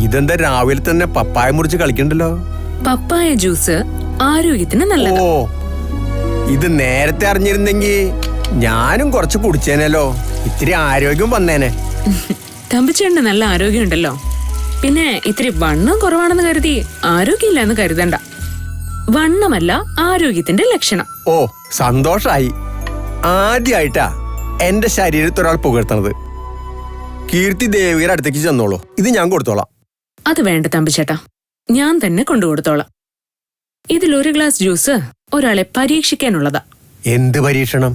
ഇതെന്താ രാവിലെ തന്നെ പപ്പായ മുറിച്ച് കളിക്കണ്ടല്ലോ? പപ്പായ ജ്യൂസ് ആരോഗ്യത്തിന് നല്ലതാ. ഓ, ഇത് നേരത്തെ അറിഞ്ഞിരുന്നെങ്കിൽ ഞാനും കുറച്ച് കുടിച്ചേനല്ലോ. ഇത്തിരി ആരോഗ്യം വന്നേനെ. തമ്പിച്ചേട്ടന് നല്ല ആരോഗ്യമുണ്ടല്ലോ. പിന്നെ ഇത്തിരി വണ്ണം കുറവാണെന്ന് കരുതി ആരോഗ്യമില്ലെന്ന് കരുതണ്ട. വണ്ണമല്ല ആരോഗ്യത്തിന്റെ ലക്ഷണം. ഓ, സന്തോഷായി. ആദ്യമായിട്ടാ എന്റെ ശരീരത്തിൽ ഒരാൾ പുകഴ്ത്തണത്. കീർത്തി ദേവിയുടെ അടുത്തേക്ക് ചെന്നോളൂ, ഇത് ഞാൻ കൊടുത്തോളാം. അത് വേണ്ട തമ്പിച്ചേട്ടാ, ഞാൻ തന്നെ കൊണ്ടുകൊടുത്തോളാം. ഇതിലൊരു ഗ്ലാസ് ജ്യൂസ് ഒരാളെ പരീക്ഷിക്കാനുള്ളതാ. എന്ത് പരീക്ഷണം?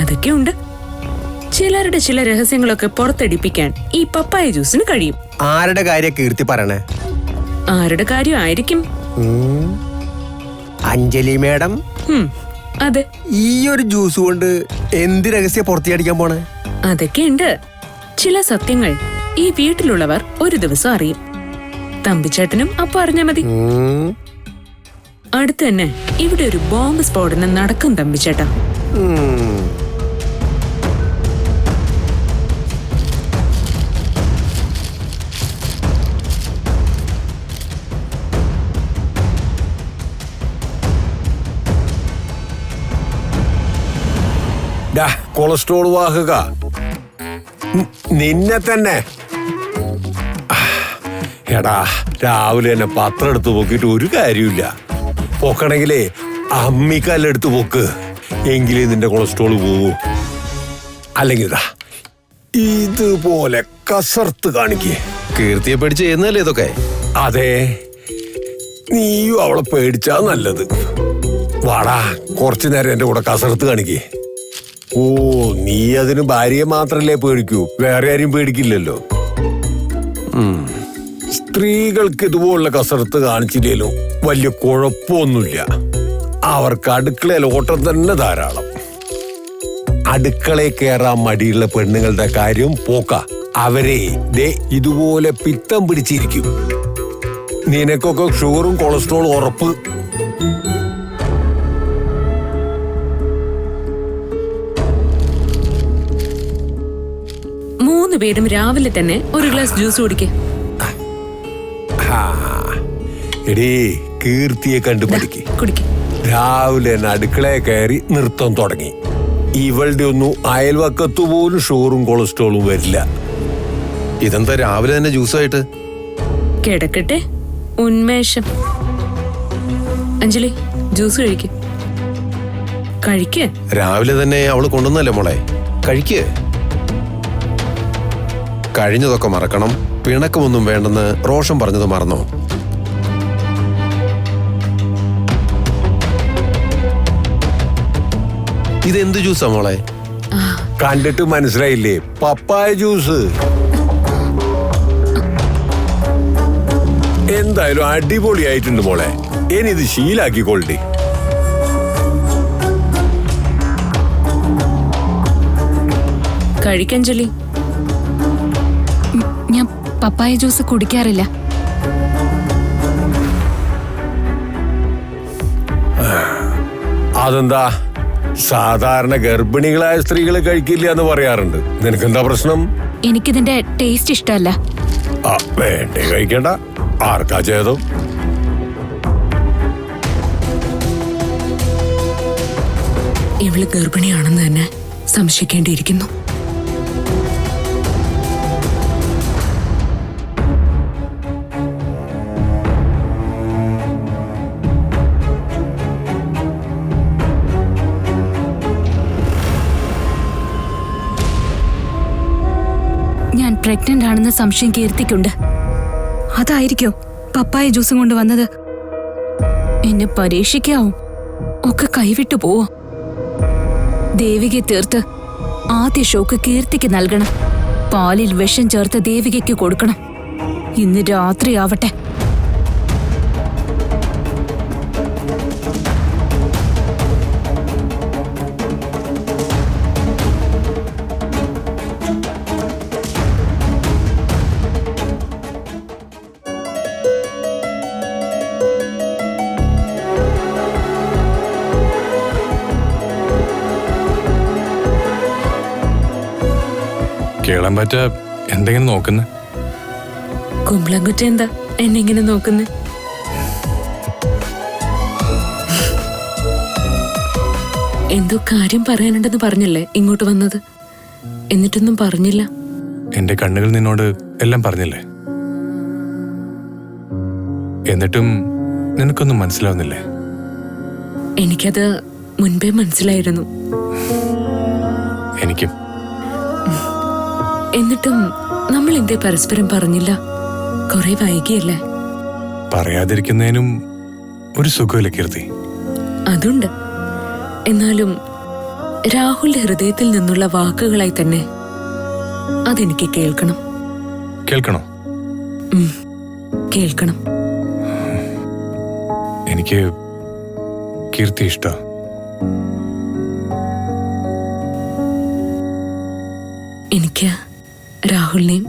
അതൊക്കെ ഉണ്ട്. ചിലരുടെ ചില രഹസ്യങ്ങളൊക്കെ പുറത്തെടിപ്പിക്കാൻ ഈ പപ്പായ ജ്യൂസിന് കഴിയും. ആരുടെ കാര്യം കീർത്തി പറയണേ? ആരുടെ കാര്യമായിരിക്കും? അഞ്ജലി മേഡം. അതെ. ഈ ഒരു ജ്യൂസ് കൊണ്ട് എന്ത് രഹസ്യം പുറത്തിയടിക്കാൻ പോണേ? അതൊക്കെ ഉണ്ട്. ചില സത്യങ്ങൾ ഈ വീട്ടിലുള്ളവർ ഒരു ദിവസം അറിയും. തമ്പിച്ചേട്ടനും അപ്പൊ അറിഞ്ഞാ മതി. അടുത്ത് തന്നെ ഇവിടെ ഒരു ബോംബ് സ്ഫോടനം നടക്കും തമ്പിച്ചേട്ടാ. കൊളസ്ട്രോൾ വാഹക നിന്നെ തന്നെ. എടാ, രാവിലെ തന്നെ പത്രം എടുത്ത് പൊക്കിയിട്ട് ഒരു കാര്യമില്ല. പൊക്കണെങ്കിലേ അമ്മിക്കല്ലെടുത്ത് പൊക്ക്, എങ്കിലേ നിന്റെ കൊളസ്ട്രോൾ പോകൂ. അല്ലെങ്കിൽ ഇതുപോലെ കസർത്ത് കാണിക്കേ. കീർത്തിയെ പേടിച്ച് ചെയ്യുന്നല്ലേ ഇതൊക്കെ? അതെ, നീയും അവളെ പേടിച്ചാ നല്ലത്. വാടാ, കുറച്ചു നേരം എന്റെ കൂടെ കസർത്ത് കാണിക്കേ. ഓ, നീ അതിന് ഭാര്യയെ മാത്രല്ലേ പേടിക്കൂ, വേറെ ആരും പേടിക്കില്ലല്ലോ. സ്ത്രീകൾക്ക് ഇതുപോലുള്ള കസർത്ത് കാണിച്ചില്ലേലും വലിയ കുഴപ്പമൊന്നുമില്ല. അവർക്ക് അടുക്കളയിൽ ഓട്ടം തന്നെ ധാരാളം. അടുക്കളയിൽ കയറാൻ മടിയുള്ള പെണ്ണുങ്ങളുടെ കാര്യം പോക്ക. അവരെ ഇതുപോലെ പിത്തം പിടിച്ചിരിക്കും. നിനക്കൊക്കെ ഷുഗറും കൊളസ്ട്രോളും ഉറപ്പ്. പേരും രാവിലെ തന്നെ ഒരു ഗ്ലാസ് ജ്യൂസ് കുടിക്കേ. എടീ, കീർത്തിയെ കണ്ടുപിടിക്ക്. രാവിലെ തന്നെ അടുക്കളയെ കയറി നൃത്തം തുടങ്ങി. ഇവളുടെ ഒന്നും അയൽവക്കത്തു പോലും ഷുഗറും കൊളസ്ട്രോളും വരില്ല. ഇതെന്താ രാവിലെ തന്നെ ജ്യൂസായിട്ട്? കിടക്കട്ടെ, ഉന്മേഷം. അഞ്ജലി, ജ്യൂസ് കഴിക്ക്. രാവിലെ തന്നെ അവള് കൊണ്ടുവന്നല്ലേ മോളെ, കഴിക്ക്. കഴിഞ്ഞതൊക്കെ മറക്കണം, പിണക്കമൊന്നും വേണ്ടെന്ന് റോഷൻ പറഞ്ഞത് മറന്നോ? ഇതെന്ത് ജ്യൂസാ മോളെ? കണ്ടിട്ട് മനസ്സിലായില്ലേ? പപ്പായ ജ്യൂസ്. എന്തായാലും അടിപൊളിയായിട്ടുണ്ട് മോളെ. ഇനി ഇത് ശീലാക്കിക്കൊള്ളി. കഴിക്കഞ്ജലി. ഞാൻ പപ്പായ ജ്യൂസ് കുടിക്കാറില്ല. അതെന്താ? സാധാരണ ഗർഭിണികളായ സ്ത്രീകൾ കഴിക്കില്ല എന്ന് പറയാറുണ്ട്. നിനക്കെന്താ പ്രശ്നം? എനിക്കിതിന്റെ ടേസ്റ്റ് ഇഷ്ടമല്ല. വേണ്ടേ, കഴിക്കണ്ട. ആർക്കാ ചെയ്തോ? ഇവള് ഗർഭിണിയാണെന്ന് തന്നെ സംശയിക്കേണ്ടിയിരിക്കുന്നു. ഞാൻ പ്രഗ്നന്റ് ആണെന്ന് സംശയം കീർത്തിക്കുണ്ട്. അതായിരിക്കോ പപ്പായ ജ്യൂസും കൊണ്ട് വന്നത്. എന്നെ പരീക്ഷിക്കാവും, ഒക്കെ കൈവിട്ടു പോവോ? ദേവികയെ തീർത്ത് ആദ്യ ഷോക്ക് കീർത്തിക്ക് നൽകണം. പാലിൽ വിഷം ചേർത്ത് ദേവികയ്ക്ക് കൊടുക്കണം. ഇന്ന് രാത്രിയാവട്ടെ. കേളാൻ പറ്റ എന്തെങ്കിലും നോക്കുന്നു? കുമ്പളംകുറ്റ എന്താ എന്നെ ഇങ്ങനെ നോക്കുന്നേ? എന്തോ കാര്യം പറയാനുണ്ടെന്ന് പറഞ്ഞല്ലേ ഇങ്ങോട്ട് വന്നത്, എന്നിട്ടൊന്നും പറഞ്ഞില്ല. എന്റെ കണ്ണുകൾ നിന്നോട് എല്ലാം പറഞ്ഞില്ലേ? എന്നിട്ടും നിനക്കൊന്നും മനസ്സിലാവുന്നില്ലേ? എനിക്കത് മുൻപേ മനസ്സിലായിരുന്നു. എനിക്കും. എന്നിട്ടും നമ്മൾ എന്തേ പരസ്പരം പറഞ്ഞില്ല? കുറെ വൈകിയല്ലേ? പറയാതിരിക്കുന്നതിനും ഒരു സുഖമില്ല കീർത്തി. അതുണ്ട്. എന്നാലും രാഹുലിന്റെ ഹൃദയത്തിൽ നിന്നുള്ള വാക്കുകളായി തന്നെ അതെനിക്ക് കേൾക്കണം. കേൾക്കണോ? കേൾക്കണം. എനിക്ക് കീർത്തി ഇഷ്ടാ. എനിക്ക് രാഹുലിനെയും.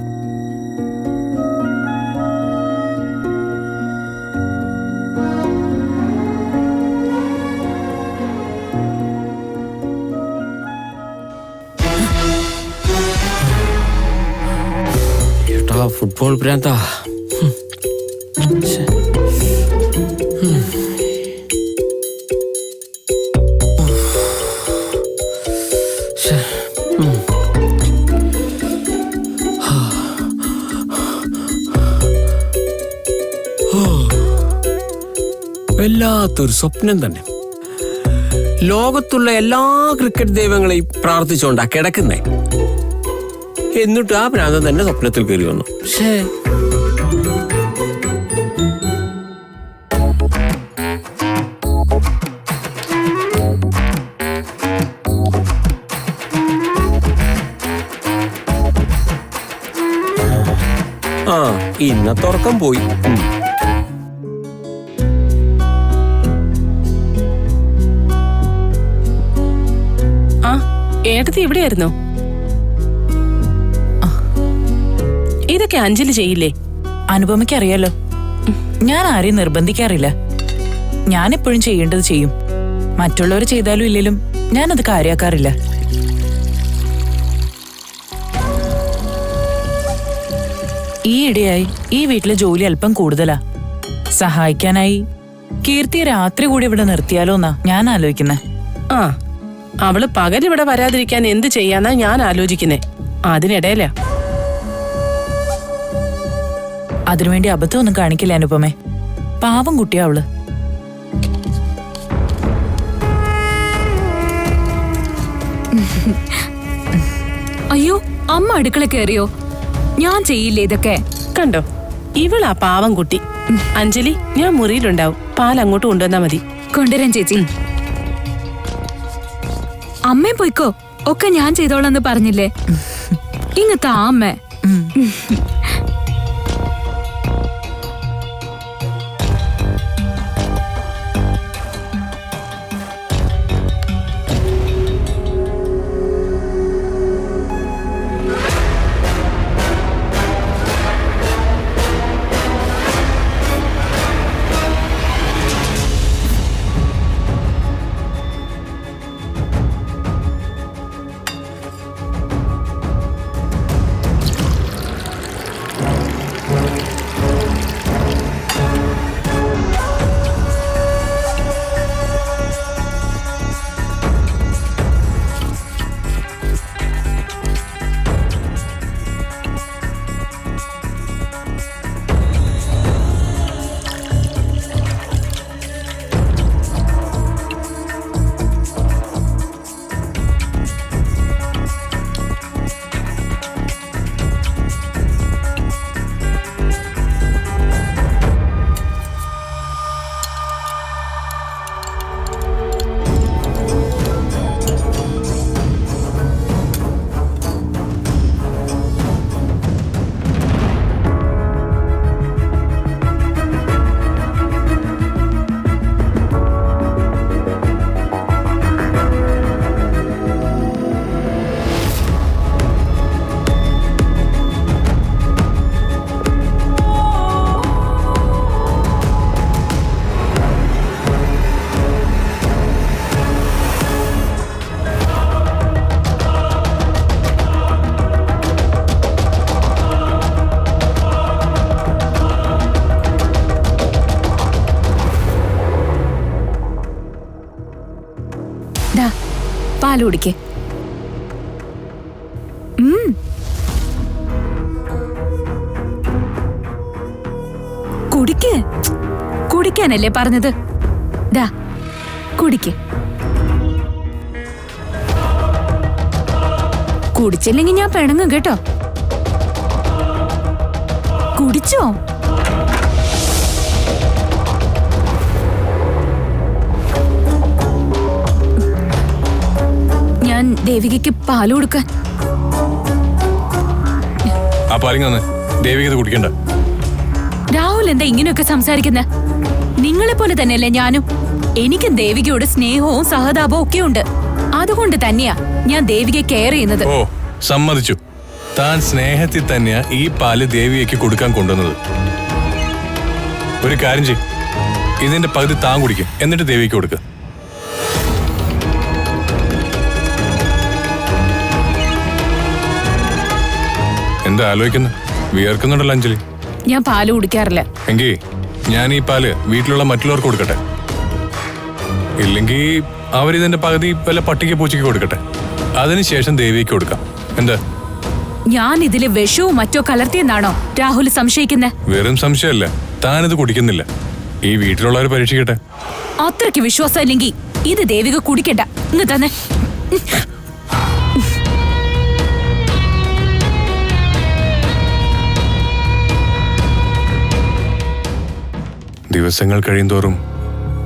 ഫുട്ബോൾ ഭ്രാന്താ. വല്ലാത്തൊരു സ്വപ്നം തന്നെ. ലോകത്തുള്ള എല്ലാ ക്രിക്കറ്റ് ദൈവങ്ങളെയും പ്രാർത്ഥിച്ചുകൊണ്ടാ കിടക്കുന്നേ. എന്നിട്ട് ആ ഭ്രാന്തൻ തന്നെ സ്വപ്നത്തിൽ കയറി വന്നു. ആ ഇന്നത്തെ ഉറക്കം പോയി. ആ ഏട്ടത്തി ഇവിടെയായിരുന്നോ? ഇതൊക്കെ അഞ്ജലി ചെയ്യില്ലേ? അനുപമയ്ക്ക് അറിയാലോ, ഞാൻ ആരെയും നിർബന്ധിക്കാറില്ല. ഞാൻ എപ്പോഴും ചെയ്യേണ്ടത് ചെയ്യും. മറ്റുള്ളവർ ചെയ്താലും ഇല്ലെങ്കിലും ഞാനത് കാര്യാക്കാറില്ല. ഈ ഇടയായി ഈ വീട്ടിലെ ജോലി അല്പം കൂടുതലാ. സഹായിക്കാനായി കീർത്തി രാത്രി കൂടി ഇവിടെ നിർത്തിയാലോന്നാ ഞാൻ ആലോചിക്കുന്നേ. ആ അവള് പകലിവിടെ വരാതിരിക്കാൻ എന്ത് ചെയ്യാന്നാ ഞാൻ ആലോചിക്കുന്നേ. അതിനിടയിലാ. അതിനുവേണ്ടി അബദ്ധമൊന്നും കാണിക്കില്ല അനുപമേ. പാവം കുട്ടിയാ അവള്. അയ്യോ, അമ്മ അടുക്കള കയറിയോ? ഞാൻ ചെയ്യില്ലേ ഇതൊക്കെ? കണ്ടോ, ഇവളാ പാവം കുട്ടി. അഞ്ജലി, ഞാൻ മുറിയിലുണ്ടാവും. പാൽ അങ്ങോട്ട് കൊണ്ടുവന്നാ മതി. കൊണ്ടുവരാൻ ചേച്ചി. അമ്മേ പോയിക്കോ, ഒക്കെ ഞാൻ ചെയ്തോളാന്ന് പറഞ്ഞില്ലേ? ഇങ്ങത്താ അമ്മേ. പാല് കുടിക്ക്. കുടിക്ക്. കുടിക്കാനല്ലേ പറഞ്ഞത്? ദാ കുടിക്ക്. കുടിച്ചില്ലെങ്കിൽ ഞാൻ പിണങ്ങും കേട്ടോ. കുടിച്ചോ? ഞാൻ ദേവികയ്ക്ക് പാല് കൊടുക്കാൻ. ആ പാലിങ്ങന്ന് ദേവിക ഇത് കുടിക്കണ്ട. രാഹുൽ എന്താ ഇങ്ങനെയൊക്കെ സംസാരിക്കുന്നത്? നിങ്ങളെ പോലെ തന്നെയല്ലേ ഞാനും. എനിക്കും ദേവികയോട് സ്നേഹവും സഹതാപവും ഒക്കെ ഉണ്ട്. അതുകൊണ്ട് തന്നെയാ ഞാൻ ദേവികയെ കെയർ ചെയ്യുന്നത്. ഓ, സമ്മതിച്ചു. താൻ സ്നേഹത്തിൽ തന്നെയാ ഈ പാല് ദേവികയ്ക്ക് കൊടുക്കാൻ കൊണ്ടുവന്നത്. ഒരു കാര്യം ചെയ്യും, ഇതിന്റെ പകുതി താൻ കുടിക്കും, എന്നിട്ട് ദേവിക്ക് കൊടുക്കുക. എന്താ ആലോചിക്കുന്നു? വിയർക്കുന്നുണ്ടല്ലോ അഞ്ജലി. ഞാൻ പാല് കുടിക്കാറില്ല. എങ്കിൽ ഞാൻ ഈ പാല് വീട്ടിലുള്ള മറ്റുള്ളവർക്ക് കൊടുക്കട്ടെ. ഇല്ലെങ്കിൽ അവരിതിന്റെ പകുതി വല്ല പട്ടിക്ക് പൂച്ചയ്ക്ക് കൊടുക്കട്ടെ. അതിനുശേഷം ദേവിക്ക് കൊടുക്കാം. എന്താ? ഞാൻ ഇതില് വിഷവും മറ്റോ കലർത്തിയെന്നാണോ രാഹുൽ സംശയിക്കുന്നത്? വെറും സംശയമല്ല, താനിത് കുടിക്കുന്നില്ല. ഈ വീട്ടിലുള്ളവർ പരീക്ഷിക്കട്ടെ. അത്രയ്ക്ക് വിശ്വാസം ഇല്ലെങ്കിൽ ഇത് ദേവിക കുടിക്കണ്ട. ഇന്ന് തന്നെ. ദിവസങ്ങൾ കഴിയുന്തോറും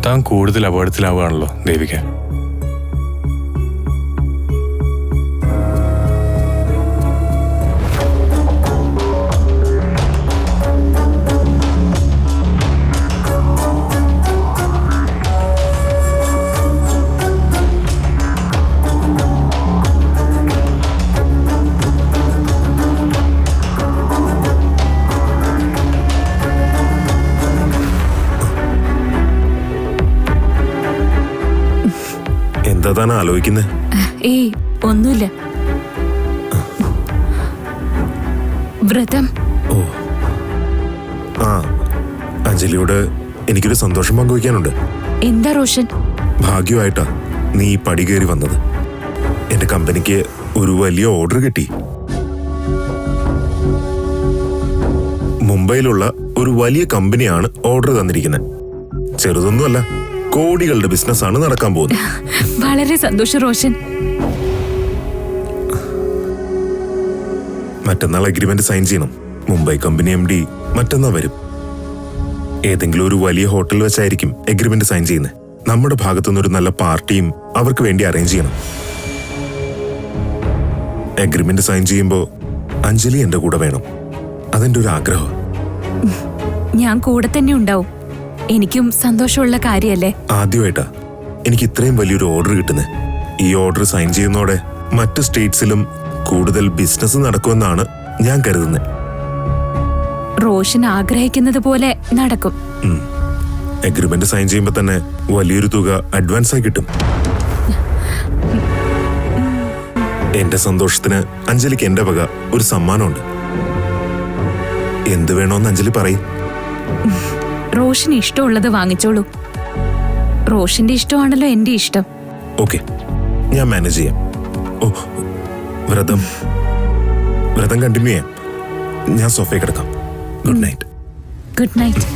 താൻ കൂടുതൽ അപകടത്തിലാവുകയാണല്ലോ ദേവിക. എന്താ താൻ ആലോചിക്കുന്നത്? ഏയ് ഒന്നുമില്ല. വ്രതം. ഓ ആ, അഞ്ജലിയോട് എനിക്കൊരു സന്തോഷം പങ്കുവയ്ക്കാനുണ്ട്. എന്താ റോഷൻ? ഭാഗ്യമായിട്ടാ നീ ഈ പടി കയറി വന്നത്. എന്റെ കമ്പനിക്ക് ഒരു വലിയ ഓർഡർ കിട്ടി. മുംബൈയിലുള്ള ഒരു വലിയ കമ്പനിയാണ് ഓർഡർ തന്നിരിക്കുന്നത്. ചെറുതൊന്നുമല്ല, കോടികളുടെ ബിസിനസ്സാണ് നടക്കാൻ പോകുന്നത്. വളരെ സന്തോഷം റോഷൻ. മറ്റന്നാൾ അഗ്രിമെന്റ് സൈൻ ചെയ്യണം. മുംബൈ കമ്പനി MD മറ്റന്നാൾ വരും. ഏതെങ്കിലും ഒരു വലിയ ഹോട്ടലിൽ വെച്ചായിരിക്കും അഗ്രിമെന്റ് സൈൻ ചെയ്യുന്നത്. നമ്മുടെ ഭാഗത്തുനിന്ന് ഒരു നല്ല പാർട്ടിയും അവർക്ക് വേണ്ടി അറേഞ്ച് ചെയ്യണം. അഗ്രിമെന്റ് സൈൻ ചെയ്യുമ്പോൾ അഞ്ജലി എന്റെ കൂടെ വേണം. അതെന്റെ ഒരു ആഗ്രഹം. ഞാൻ കൂടെ തന്നെ ഉണ്ടാവും. എനിക്കും സന്തോഷമുള്ള കാര്യല്ലേ. ആദ്യമായിട്ടാ എനിക്ക് ഇത്രയും വലിയൊരു ഓർഡർ കിട്ടുന്നത്. ഈ ഓർഡർ സൈൻ ചെയ്യുന്നതോടെ മറ്റ് സ്റ്റേറ്റ്സിലും കൂടുതൽ ബിസിനസ് നടക്കുമെന്നാണ് ഞാൻ കരുതുന്നത്. റോഷൻ ആഗ്രഹിക്കുന്നത് പോലെ നടക്കും. അഗ്രിമെന്റ് സൈൻ ചെയ്യുമ്പോൾ തന്നെ വലിയൊരു തുക അഡ്വാൻസ് ആയി കിട്ടും. എന്റെ സന്തോഷത്തിന് അഞ്ജലിക്ക് എന്റെ വക ഒരു സമ്മാനമുണ്ട്. എന്ത് വേണോന്ന് അഞ്ജലി പറയും. റോഷന് ഇഷ്ടമുള്ളത് വാങ്ങിച്ചോളൂ. റോഷന്റെ ഇഷ്ടമാണല്ലോ എന്റെ ഇഷ്ടം. ഓക്കെ, ഞാൻ മാനേജ് ചെയ്യാം. ഓ, വ്രതം കണ്ടിന്യൂ ചെയ്യാം. ഞാൻ സോഫയിൽ കിടക്കാം. Good night. Good night.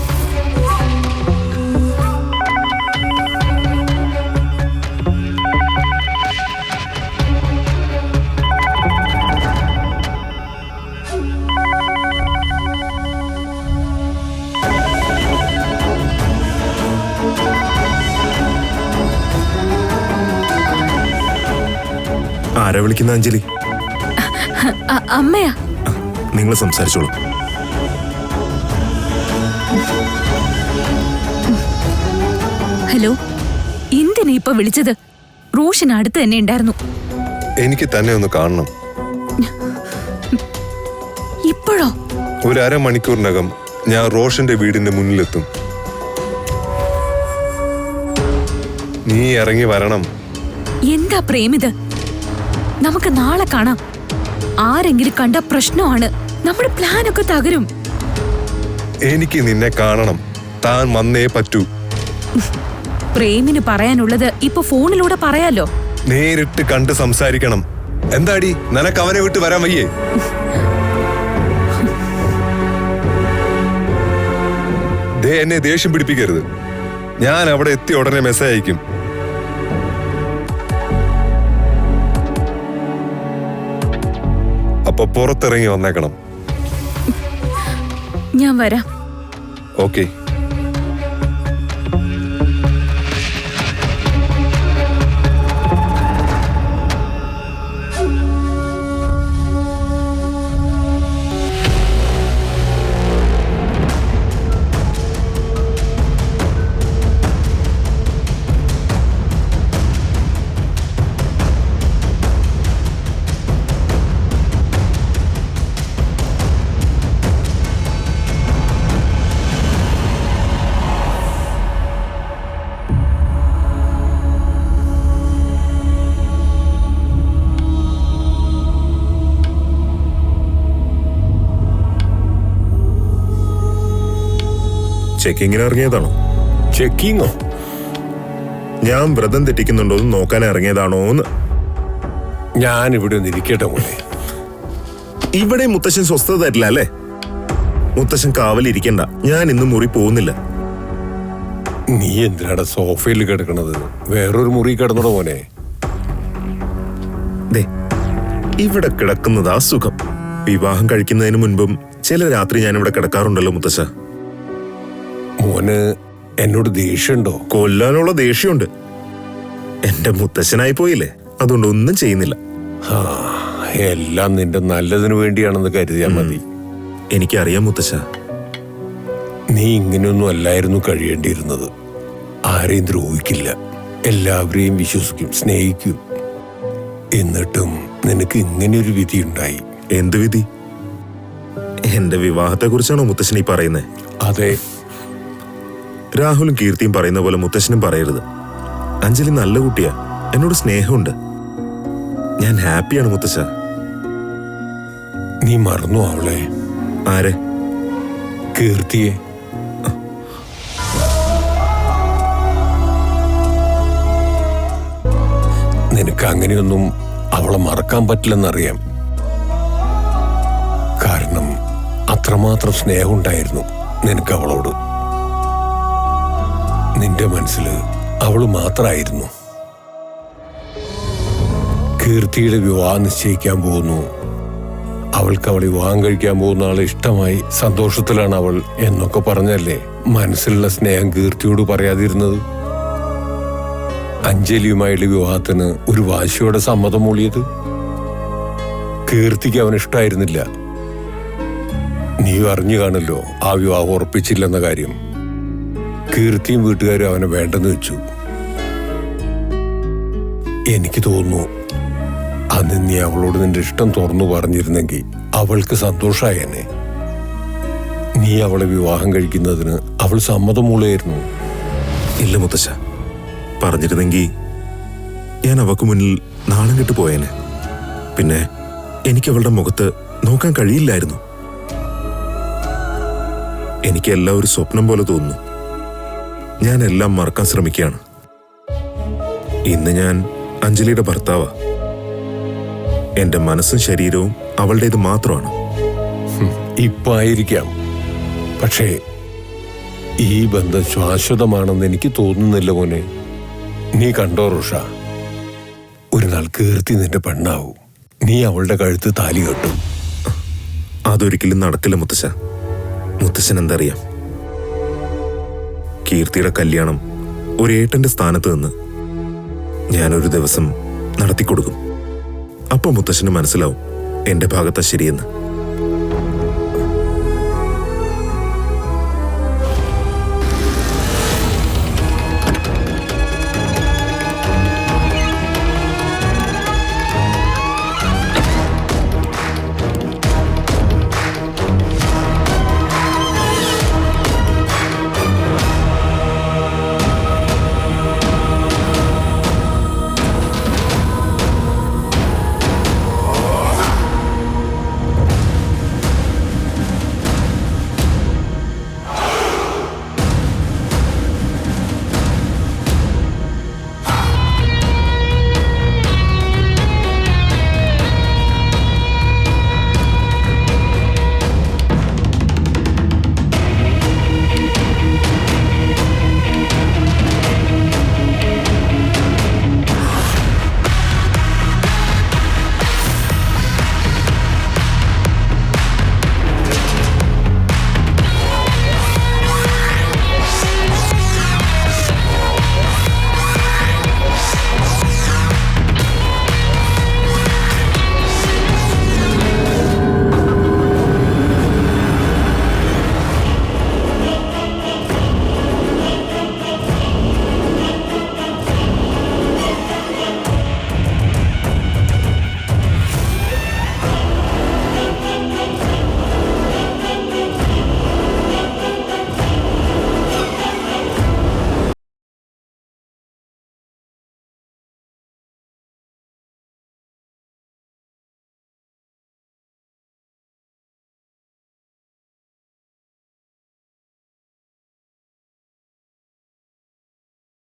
ആരാ വിളിക്കുന്ന അഞ്ജലി? അമ്മയാ. നിങ്ങൾ സംസാരിച്ചോളൂ. ഹലോ, എന്തിനാ ഇപ്പൊ വിളിച്ചത്? റോഷൻ അടുത്ത് തന്നെ ഉണ്ടായിരുന്നു. എനിക്ക് തന്നെ ഒന്ന് കാണണം. ഇപ്പോഴോ? ഒരു അരമണിക്കൂറിനകം ഞാൻ റോഷന്റെ വീടിന്റെ മുന്നിലെത്തും. നീ ഇറങ്ങി വരണം. എന്താ പ്രേമിത്? നമുക്ക് നാളെ കാണാം. ആരെങ്കിലും കണ്ട പ്രശ്നമാണ്. നമ്മുടെ പ്ലാനൊക്കെ തകരും. എനിക്ക് നിന്നെ കാണണം. താൻ വന്നേ പറ്റൂ. പ്രേമിന് പറയാനുള്ളത് ഇപ്പൊ ഫോണിലൂടെ പറയാലോ. നേരിട്ട് കണ്ട് സംസാരിക്കണം. എന്താടി, നിനക്ക് അവനെ വിട്ട് വരാൻ വയ്യേ? ദേ, എന്നെ ദേഷ്യം പിടിപ്പിക്കരുത്. ഞാൻ അവിടെ എത്തിയ ഉടനെ മെസ്സേജ് അയക്കും. അപ്പൊ പുറത്തിറങ്ങി വന്നേക്കണം. ഞാൻ വരാം. ഓക്കെ. ചെക്കിങ്ങിന് ഇറങ്ങിയതാണോ? ചെക്കിങ്ങോ? ഞാൻ വ്രതം തെറ്റിക്കുന്നുണ്ടോ എന്ന് നോക്കാൻ ഇറങ്ങിയതാണോ എന്ന്. ഞാൻ ഇവിടെ ഒന്ന് ഇരിക്കട്ടെ മോനെ. ഇവിടെ മുത്തശ്ശൻ സ്വസ്ഥത തരില്ല അല്ലേ? മുത്തശ്ശൻ കാവലിരിക്കണ്ട, ഞാൻ ഇന്ന് മുറി പോകുന്നില്ല. നീ എന്തിനാടാ സോഫയിൽ കിടക്കണത്? വേറൊരു മുറി കിടന്നോ മോനെ. ദേ, ഇവിടെ കിടക്കുന്നതാ സുഖം. വിവാഹം കഴിക്കുന്നതിന് മുൻപും ചില രാത്രി ഞാൻ ഇവിടെ കിടക്കാറുണ്ടല്ലോ മുത്തശ്ശ. മോന് എന്നോട് ദേഷ്യമുണ്ടോ? കൊല്ലാനുള്ള ദേഷ്യമുണ്ട്. എന്റെ മുത്തശ്ശനായി പോയില്ലേ, അതുകൊണ്ട് ഒന്നും ചെയ്യുന്നില്ല. എല്ലാം നിന്റെ നല്ലതിനു വേണ്ടിയാണെന്ന് കരുതിയാൽ മതി. എനിക്കറിയാം മുത്തശ്ശ. നീ ഇങ്ങനെയൊന്നും അല്ലായിരുന്നു കഴിയേണ്ടിയിരുന്നത്. ആരെയും ദ്രോഹിക്കില്ല, എല്ലാവരെയും വിശ്വസിക്കും, സ്നേഹിക്കും. എന്നിട്ടും നിനക്ക് ഇങ്ങനെയൊരു വിധി ഉണ്ടായി. എന്ത് വിധി? എന്റെ വിവാഹത്തെ കുറിച്ചാണോ മുത്തശ്ശൻ ഈ പറയുന്നേ? അതെ. രാഹുലും കീർത്തിയും പറയുന്ന പോലെ മുത്തശ്ശനും പറയരുത്. അഞ്ജലി നല്ല കുട്ടിയാ, എന്നോട് സ്നേഹമുണ്ട്. ഞാൻ ഹാപ്പിയാണ് മുത്തശ്ശ. നീ മറന്നു അവളെ? ആരെ? കീർത്തിയെ. നിനക്ക് അങ്ങനെയൊന്നും അവളെ മറക്കാൻ പറ്റില്ലെന്നറിയാം. കാരണം അത്രമാത്രം സ്നേഹമുണ്ടായിരുന്നു നിനക്ക് അവളോട്. നിന്റെ മനസ്സിൽ അവള് മാത്രമായിരുന്നു. കീർത്തിയുടെ വിവാഹം നിശ്ചയിക്കാൻ പോകുന്നു. അവൾക്ക് അവളെ വിവാഹം കഴിക്കാൻ പോകുന്ന ആളെ ഇഷ്ടമായി, സന്തോഷത്തിലാണ് അവൾ എന്നൊക്കെ പറഞ്ഞല്ലേ മനസ്സിലുള്ള സ്നേഹം കീർത്തിയോട് പറയാതിരുന്നത്. അഞ്ജലിയുമായുള്ള വിവാഹത്തിന് ഒരു വാശിയോടെ സമ്മതം മൂളിയത്. കീർത്തിക്ക് അവൻ ഇഷ്ടമായിരുന്നില്ല. നീ അറിഞ്ഞു കാണല്ലോ ആ വിവാഹം ഉറപ്പിച്ചില്ലെന്ന കാര്യം. കീർത്തിയും വീട്ടുകാരും അവനെ വേണ്ടെന്ന് വെച്ചു. എനിക്ക് തോന്നുന്നു അന്ന് നീ അവളോട് നിന്റെ ഇഷ്ടം തുറന്നു പറഞ്ഞിരുന്നെങ്കിൽ അവൾക്ക് സന്തോഷമായേനെ. നീ അവളെ വിവാഹം കഴിക്കുന്നതിന് അവൾ സമ്മതം മൂളയായിരുന്നു. ഇല്ല മുത്തശ്ശ, പറഞ്ഞിരുന്നെങ്കിൽ ഞാൻ അവക്ക് മുന്നിൽ നാണം കെട്ട് പോയേനെ. പിന്നെ എനിക്ക് അവളുടെ മുഖത്ത് നോക്കാൻ കഴിയില്ലായിരുന്നു. എനിക്കെല്ലാം ഒരു സ്വപ്നം പോലെ തോന്നുന്നു. ഞാൻ എല്ലാം മറക്കാൻ ശ്രമിക്കുകയാണ്. ഇന്ന് ഞാൻ അഞ്ജലിയുടെ ഭർത്താവാ. എന്റെ മനസ്സും ശരീരവും അവളുടേത് മാത്രമാണ്. ഇപ്പൊ ആയിരിക്കാം, പക്ഷേ ഈ ബന്ധം ശാശ്വതമാണെന്ന് എനിക്ക് തോന്നുന്നില്ല മോനെ. നീ കണ്ടോ റുഷ, ഒരു നാൾ കീർത്തി നിന്റെ പെണ്ണാവും. നീ അവളുടെ കഴുത്ത് താലി കെട്ടും. അതൊരിക്കലും നടക്കില്ല മുത്തശ്ശ. മുത്തശ്ശൻ എന്തറിയാം? കീർത്തിയുടെ കല്യാണം ഒരു ഏട്ടന്റെ സ്ഥാനത്ത് നിന്ന് ഞാനൊരു ദിവസം നടത്തിക്കൊടുക്കും. അപ്പൊ മുത്തശ്ശന് മനസ്സിലാവും എന്റെ ഭാഗത്താ ശരിയെന്ന്.